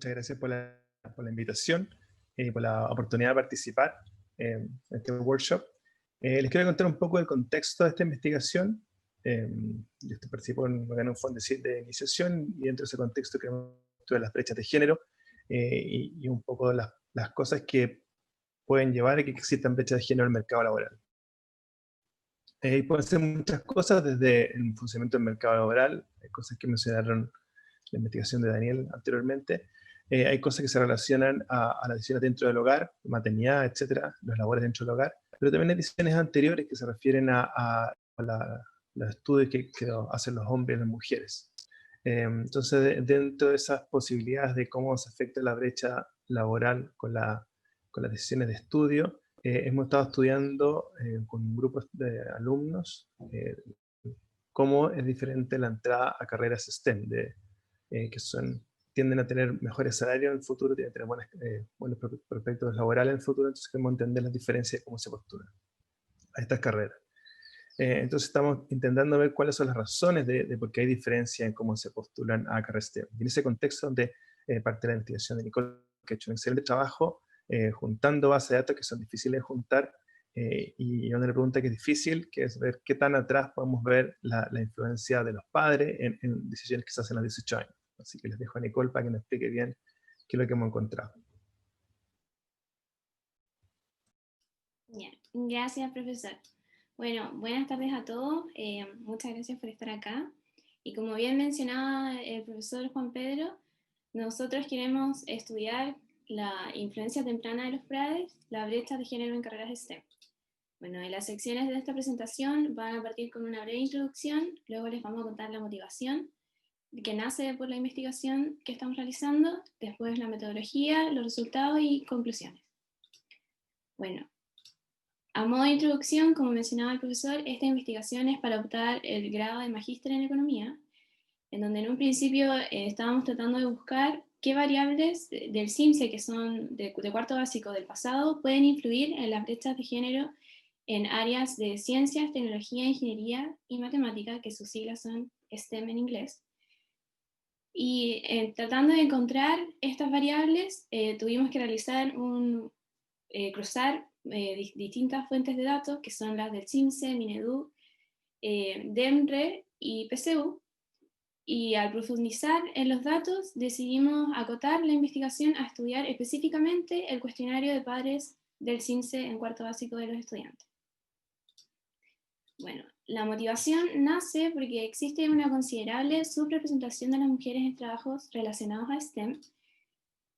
Muchas gracias por la invitación y por la oportunidad de participar en este workshop. Les quiero contar un poco del contexto de esta investigación. Yo participo en un fondo de iniciación y dentro de ese contexto queremos estudiar las brechas de género y un poco las cosas que pueden llevar a que existan brechas de género en el mercado laboral. Y pueden ser muchas cosas, desde el funcionamiento del mercado laboral, hay cosas que mencionaron la investigación de Daniel anteriormente. Hay cosas que se relacionan a las decisiones dentro del hogar, maternidad, etcétera, los labores dentro del hogar, pero también hay decisiones anteriores que se refieren a los estudios que hacen los hombres y las mujeres. Entonces, dentro de esas posibilidades de cómo se afecta la brecha laboral con las decisiones de estudio, hemos estado estudiando con un grupo de alumnos cómo es diferente la entrada a carreras STEM, que tienden a tener mejores salarios en el futuro, tienden a tener buenos prospectos laborales en el futuro. Entonces queremos entender las diferencias de cómo se postulan a estas carreras. Entonces estamos intentando ver cuáles son las razones de por qué hay diferencia en cómo se postulan a carreras STEM. Y en ese contexto donde parte de la investigación de Nicole, que ha hecho un excelente trabajo juntando bases de datos que son difíciles de juntar, y una pregunta que es difícil, que es ver qué tan atrás podemos ver la influencia de los padres en decisiones que se hacen a los 18 años. Así que les dejo a Nicole para que nos explique bien qué es lo que hemos encontrado. Bien, gracias, profesor. Bueno, buenas tardes a todos. Muchas gracias por estar acá. Y como bien mencionaba el profesor Juan Pedro, nosotros queremos estudiar la influencia temprana de los padres, la brecha de género en carreras STEM. Bueno, en las secciones de esta presentación van a partir con una breve introducción, luego les vamos a contar la motivación que nace por la investigación que estamos realizando, después la metodología, los resultados y conclusiones. Bueno, a modo de introducción, como mencionaba el profesor, esta investigación es para optar el grado de magíster en economía, en donde en un principio estábamos tratando de buscar qué variables del CIMSE, que son de cuarto básico del pasado, pueden influir en las brechas de género en áreas de ciencias, tecnología, ingeniería y matemática, que sus siglas son STEM en inglés. Y tratando de encontrar estas variables, tuvimos que realizar cruzar distintas fuentes de datos, que son las del CIMSE, Minedu, DEMRE y PCU, y al profundizar en los datos decidimos acotar la investigación a estudiar específicamente el cuestionario de padres del CIMSE en cuarto básico de los estudiantes. Bueno, la motivación nace porque existe una considerable subrepresentación de las mujeres en trabajos relacionados a STEM,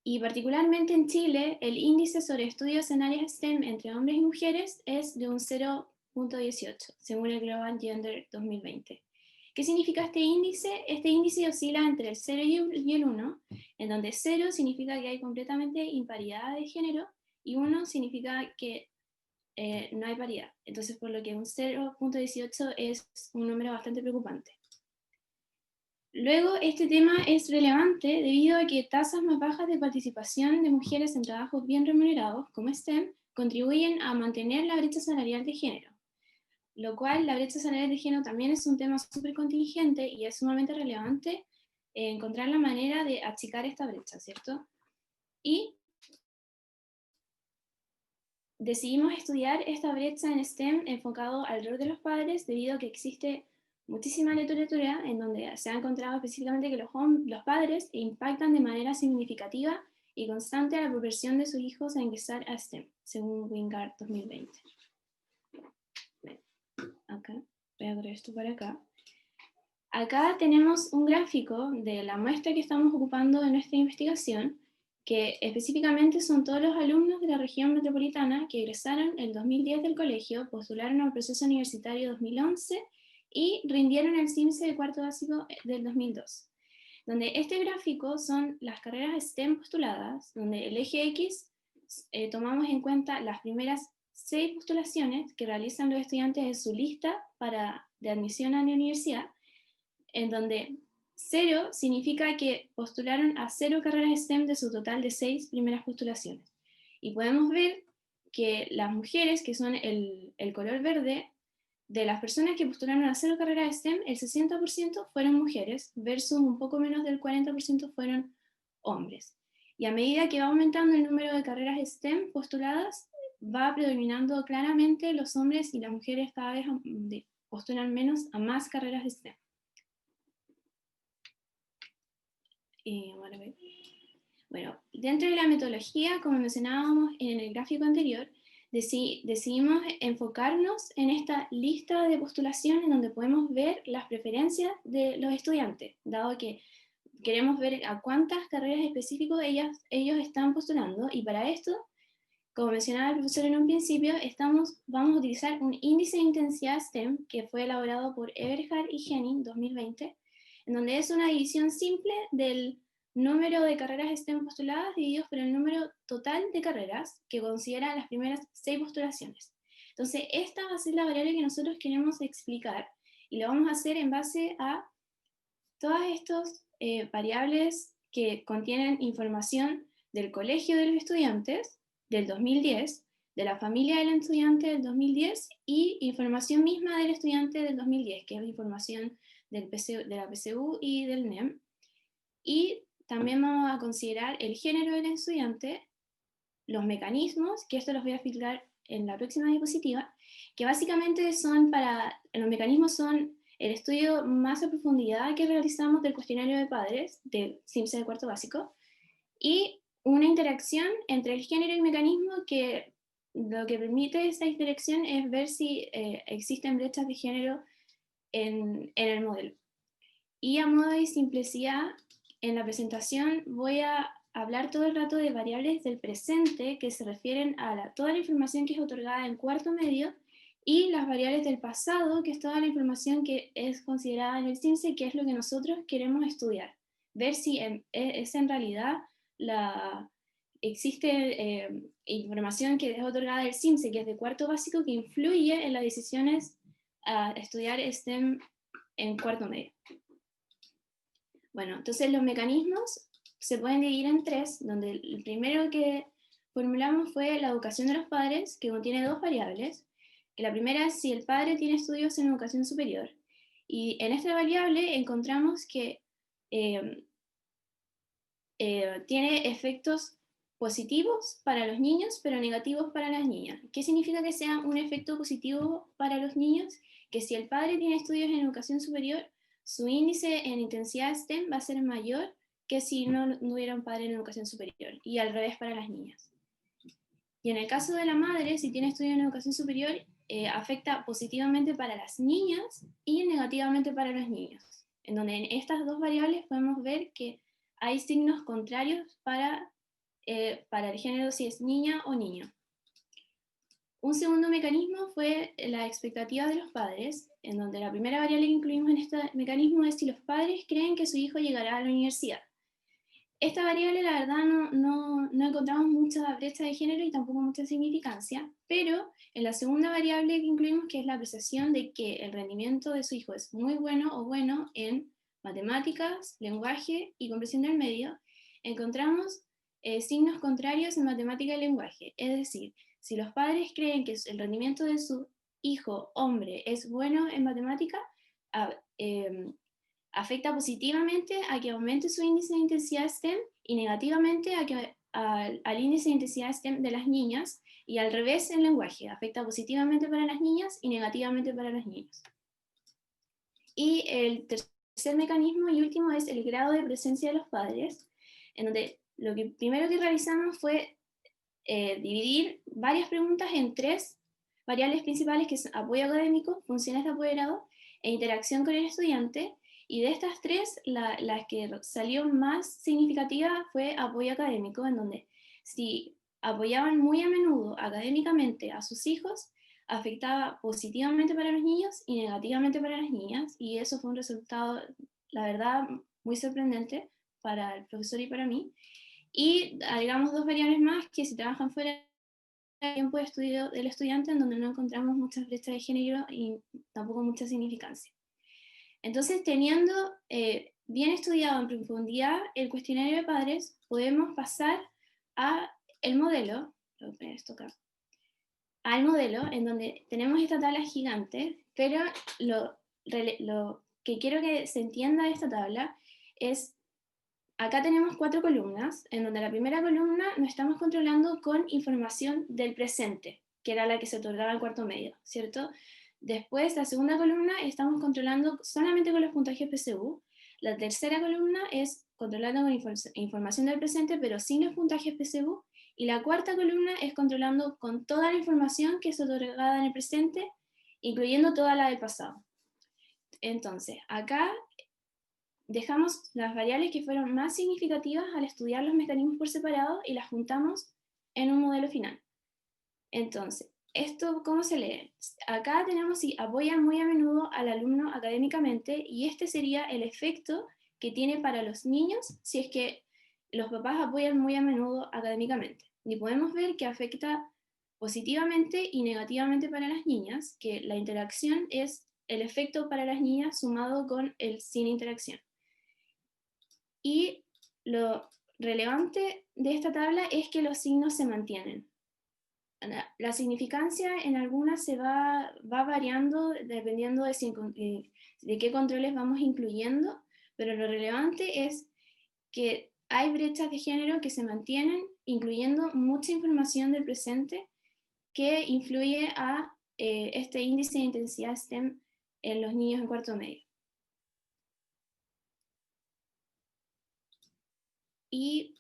y particularmente en Chile, el índice sobre estudios en áreas STEM entre hombres y mujeres es de un 0.18, según el Global Gender 2020. ¿Qué significa este índice? Este índice oscila entre el 0 y el 1, en donde 0 significa que hay completamente imparidad de género, y 1 significa que no hay paridad. Entonces, por lo que un 0.18 es un número bastante preocupante. Luego, este tema es relevante debido a que tasas más bajas de participación de mujeres en trabajos bien remunerados, como STEM, contribuyen a mantener la brecha salarial de género, lo cual la brecha salarial de género también es un tema súper contingente y es sumamente relevante encontrar la manera de achicar esta brecha, ¿cierto? Y decidimos estudiar esta brecha en STEM enfocado al rol de los padres debido a que existe muchísima literatura en donde se ha encontrado específicamente que los padres impactan de manera significativa y constante a la propensión de sus hijos a ingresar a STEM, según Wingard 2020. Acá, voy a correr esto para acá. Acá tenemos un gráfico de la muestra que estamos ocupando en nuestra investigación, que específicamente son todos los alumnos de la región metropolitana que egresaron el 2010 del colegio, postularon al proceso universitario 2011 y rindieron el CIMSE de cuarto básico del 2002. Donde este gráfico son las carreras STEM postuladas, donde el eje X tomamos en cuenta las primeras 6 postulaciones que realizan los estudiantes en su lista de admisión a la universidad, en donde 0 significa que postularon a 0 carreras STEM de su total de 6 primeras postulaciones. Y podemos ver que las mujeres, que son el color verde, de las personas que postularon a 0 carreras STEM, el 60% fueron mujeres, versus un poco menos del 40% fueron hombres. Y a medida que va aumentando el número de carreras STEM postuladas, va predominando claramente los hombres y las mujeres cada vez postulan menos a más carreras STEM. Bueno, dentro de la metodología, como mencionábamos en el gráfico anterior, decidimos enfocarnos en esta lista de postulación en donde podemos ver las preferencias de los estudiantes, dado que queremos ver a cuántas carreras específicas ellos están postulando, y para esto, como mencionaba el profesor en un principio, vamos a utilizar un índice de intensidad STEM que fue elaborado por Eberhard y Henning 2020, en donde es una división simple del número de carreras STEM postuladas divididos por el número total de carreras que considera las primeras 6 postulaciones. Entonces, esta va a ser la variable que nosotros queremos explicar, y lo vamos a hacer en base a todas estas variables que contienen información del colegio de los estudiantes del 2010, de la familia del estudiante del 2010 y información misma del estudiante del 2010, que es información de la PSU y del NEM. Y también vamos a considerar el género del estudiante, los mecanismos, que esto los voy a filtrar en la próxima diapositiva, que básicamente los mecanismos son el estudio más a profundidad que realizamos del cuestionario de padres, de CIMSE de cuarto básico, y una interacción entre el género y mecanismo que lo que permite esa interacción es ver si existen brechas de género en el modelo. Y a modo de simplicidad, en la presentación voy a hablar todo el rato de variables del presente que se refieren a toda la información que es otorgada en cuarto medio, y las variables del pasado, que es toda la información que es considerada en el CIMSE, que es lo que nosotros queremos estudiar. Ver si es en realidad existe información que es otorgada del CIMSE, que es de cuarto básico, que influye en las decisiones a estudiar STEM en cuarto medio. Bueno, entonces los mecanismos se pueden dividir en 3, donde el primero que formulamos fue la educación de los padres, que contiene 2 variables. La primera es si el padre tiene estudios en educación superior. Y en esta variable encontramos que tiene efectos positivos para los niños, pero negativos para las niñas. ¿Qué significa que sea un efecto positivo para los niños? Que si el padre tiene estudios en educación superior, su índice en intensidad STEM va a ser mayor que si no hubiera un padre en educación superior, y al revés para las niñas. Y en el caso de la madre, si tiene estudios en educación superior, afecta positivamente para las niñas y negativamente para los niños, en donde en estas 2 variables podemos ver que hay signos contrarios para el género, si es niña o niño. Un segundo mecanismo fue la expectativa de los padres, en donde la primera variable que incluimos en este mecanismo es si los padres creen que su hijo llegará a la universidad. Esta variable, la verdad, no encontramos mucha brecha de género y tampoco mucha significancia, pero en la segunda variable que incluimos, que es la apreciación de que el rendimiento de su hijo es muy bueno o bueno en matemáticas, lenguaje y comprensión del medio, encontramos signos contrarios en matemática y lenguaje. Es decir, si los padres creen que el rendimiento de su hijo hombre es bueno en matemática, afecta positivamente a que aumente su índice de intensidad STEM y negativamente al índice de intensidad STEM de las niñas, y al revés en lenguaje, afecta positivamente para las niñas y negativamente para los niños. Y el tercer mecanismo y último es el grado de presencia de los padres, en donde lo que primero que realizamos fue dividir varias preguntas en 3 variables principales, que son apoyo académico, funciones de apoderado e interacción con el estudiante. Y de estas 3, la que salió más significativa fue apoyo académico, en donde si apoyaban muy a menudo académicamente a sus hijos, afectaba positivamente para los niños y negativamente para las niñas, y eso fue un resultado, la verdad, muy sorprendente para el profesor y para mí. Y agregamos 2 variables más, que si trabajan fuera del tiempo de estudio del estudiante, en donde no encontramos muchas brechas de género y tampoco mucha significancia. Entonces, teniendo bien estudiado en profundidad el cuestionario de padres, podemos pasar al modelo, en donde tenemos esta tabla gigante, pero lo que quiero que se entienda de esta tabla es acá tenemos 4 columnas, en donde la primera columna nos estamos controlando con información del presente, que era la que se otorgaba en cuarto medio, ¿cierto? Después, la segunda columna estamos controlando solamente con los puntajes PSU. La tercera columna es controlando con información del presente, pero sin los puntajes PSU. Y la cuarta columna es controlando con toda la información que es otorgada en el presente, incluyendo toda la del pasado. Entonces, acá dejamos las variables que fueron más significativas al estudiar los mecanismos por separado y las juntamos en un modelo final. Entonces, ¿esto cómo se lee? Acá tenemos si apoya muy a menudo al alumno académicamente, y este sería el efecto que tiene para los niños si es que los papás apoyan muy a menudo académicamente. Y podemos ver que afecta positivamente y negativamente para las niñas, que la interacción es el efecto para las niñas sumado con el sin interacción. Y lo relevante de esta tabla es que los signos se mantienen. La significancia en algunas se va variando dependiendo de qué controles vamos incluyendo, pero lo relevante es que hay brechas de género que se mantienen, incluyendo mucha información del presente que influye a este índice de intensidad STEM en los niños en cuarto medio. Y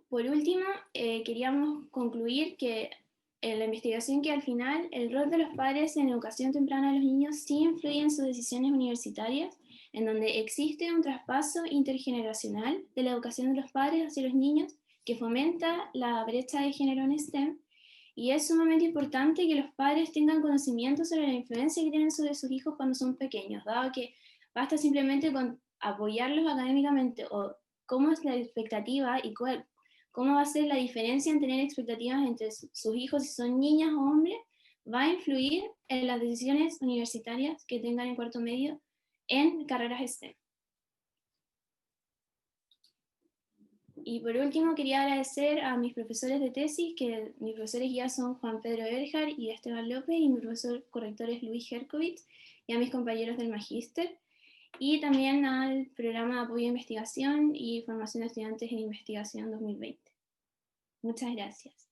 por último, queríamos concluir que en la investigación que al final el rol de los padres en educación temprana de los niños sí influye en sus decisiones universitarias, en donde existe un traspaso intergeneracional de la educación de los padres hacia los niños que fomenta la brecha de género en STEM, y es sumamente importante que los padres tengan conocimiento sobre la influencia que tienen sobre sus hijos cuando son pequeños, dado que basta simplemente con apoyarlos académicamente o cómo es la expectativa y cómo va a ser la diferencia en tener expectativas entre sus hijos, si son niñas o hombres, va a influir en las decisiones universitarias que tengan en cuarto medio en carreras STEM. Y por último, quería agradecer a mis profesores de tesis, que mis profesores ya son Juan Pedro Eberhard y Esteban López, y mi profesor corrector es Luis Herkovitz, y a mis compañeros del magíster, y también al programa de apoyo a investigación y formación de estudiantes en investigación 2020. Muchas gracias.